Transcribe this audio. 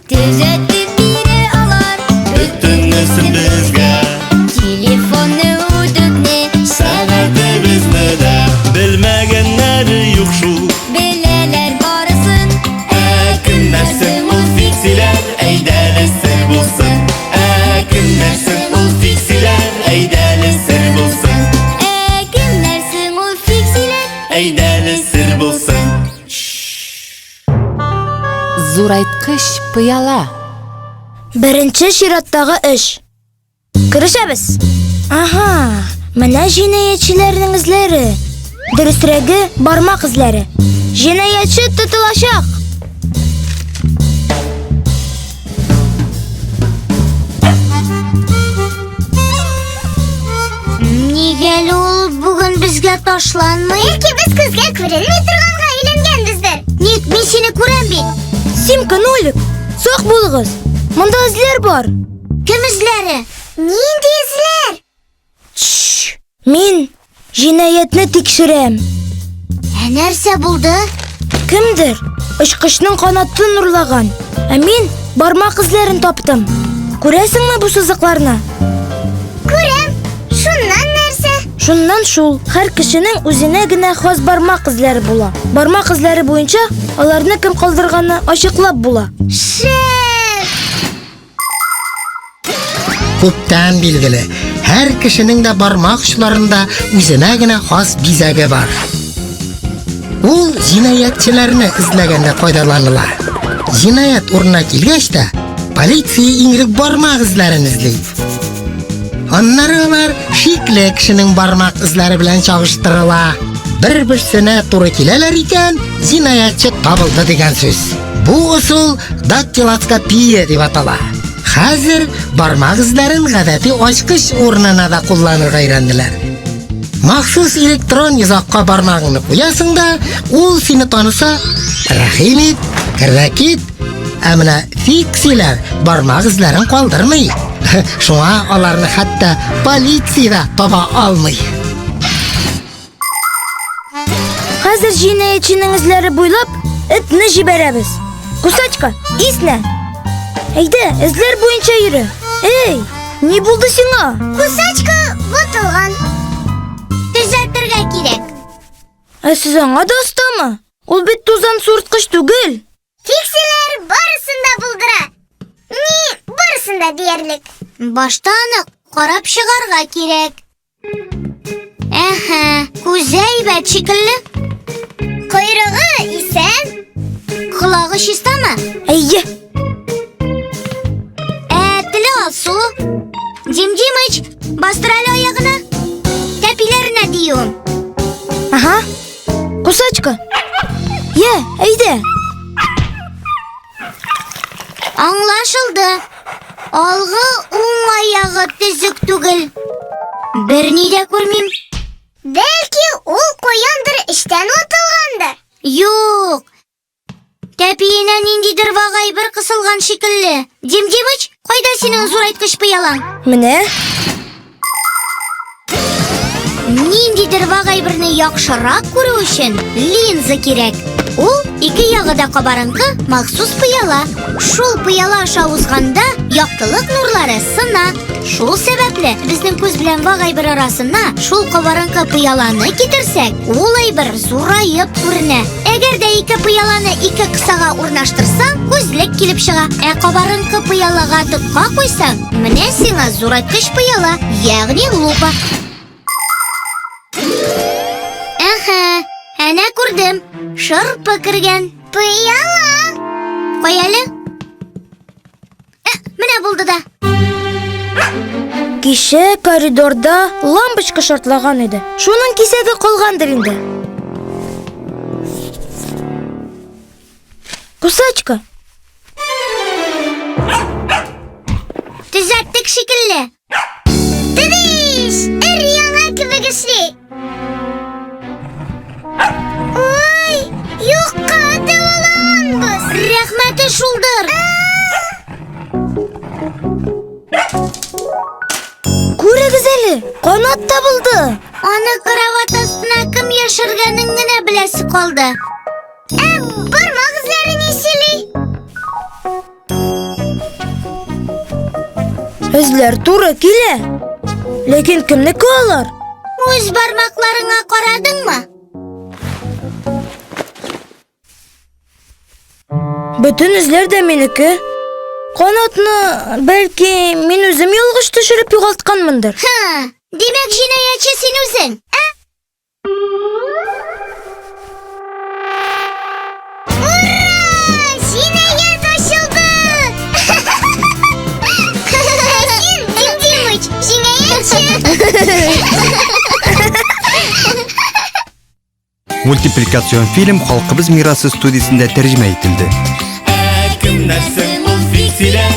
Düzeltip biri alar Bütün nesil bizge Telefonu udukni Sevdi bizni de Bilmegenler yok şu Bileler barısın Kimlersin ul fiksiler Eydeli sır bulsun Kimlersin ul fiksiler Eydeli sır bulsun Kimlersin o fiksiler Eydeli sır bulsun Зурайткыч пыяла. Birinchi şiratdagi ish. Kirishamiz. Aha, mana jinoyatchilarning izlari. Durustrogi barmoq izlari. Jinoyatchi tutilashaq. Nega ol bugun bizga tashlanmay? Balki biz qizga ko'rinmay turganga uylanganmizdir. Nik, men seni ko'ram bit. Simka nolik. Soq bo'lg'iz. Munda izlar bor. Kim izlari? Nindi izlar? Shh. Men jinoyatni tekshiram. Narsa bo'ldi? Kimdir ishqishning qanotini nurlagan. Men barmoq izlarini topdim. Ko'rasizmi bu siziqlarni? Ko'ram. Shundan narsa. Shundan shul, har kishining o'zinagina xos barmoq izlari bo'la. Barmoq izlari bo'yicha ularni kim qoldirganini ochiqlab bo'la. Ko'pdan belgili, har kishining de barmoq uchlarida o'zinagina xos bizagi bor. U jinoyatchilarni izlaganda foydalaniladi. Jinoyat o'rniga kelgachda, politsiya ingrik barmoq izlarini izlaydi. Onları ular shikli kishining barmoq izlari bilan chog'ishtiriladi. Bir-birsine to'g'ri kelalar ekan, jinoyatchi topildi degan so'z. Bu usul daktiloskopiya deb ataladi. Hozir barmoq izlarini g'adatiy ochqish o'rnida da qo'llanishga o'rgandilar. Maxsus elektron izohga barmog'ingni qo'yasingda, u seni tanisa, rahim et, rakit, amina fiksilar barmoq izlarini qoldirmaydi. Şuna onlarni hatta politsiyada topa olmaydi. Hozir jinoyatchining izlari bo'ylab itni jiberamiz. Qusachka, isna. Hayda, izlar bo'yicha yuri. Ey, ne bo'ldi senga? Qusachka botulgan. Tuzattirga kerak. Siz anga dostami? Ul bit tuzan surtqish tugul. Fiksiler barısında buldura. Ni barısında diyerlik. Baştanı qarab шығарға керек. Ko'zay va chikilli. Құйрығы isen. Qulog'i shistami? Ayya. Tili olsu. Jimjimich, bastırali oyog'ini. Tepilerine diyon. Aha. Qusachka. Ye, hayda. Anlaşıldı. Algı o'ng oyog'i tuzuk tugul. Bir nida ko'rmayim. Belki u qo'yandir ishdan o'tilgandir. Yo'q. Tepiyinan nindidir vag'ay bir qisilgan shekilli. Jimjimich, qayda sening zo'raytqich piyalang? Mana. Nindidir vag'ay birni yaxshiroq ko'rish uchun linza kerak. U ikki yog'ida qabarınqi maxsus piyala. Shul piyala aşa uzganda yoqtiliq nurlari sina. Shul sababli bizning ko'z bilan vag'ay bir arasına shul qabarınqi piyalani ketirsak, olay bir zo'rayib ko'rina. Agarda ikki piyalani ikki qissaga o'rnashtirsang, ko'zlik kelib chiqa. Qabarınqi piyalaga tuqqa qo'ysang, mana senga zo'raytqich piyala, ya'ni lupa. Ana ko'rdim. Shirpa kirgan. Piyala. Qo'yali. Mana bo'ldi-da. Kishi koridorda lampochka shortlagan edi. Shuning kesagi qolgandir endi. Qusachka. Tuzatdik shekilli. Tidish! Er-yana kibigishli. Oy, yo'qqa devolanmiz. Rahmati shuldir. Ko'ra güzeli, qanot tabıldı. Onu kravat astına kim yashirganingni bilasi qoldi. Эзләр туры килә. Ләкин кемнеке алар? Үз бармакларыңа карадыңмы? Бөтен эзләр дә минеке. Канатны, бәлки, мин үзем ялгыш төшереп югалтканмындыр. Димәк җинаятьче син үзең, ә? Ура! Җинаять ачылды! Син, Дим-Димыч, җинаятьче! Мультипликацион фильм Халкыбыз мирасы студиясендә тәрҗемә ителде. Кем нәрсең ул фиксиләр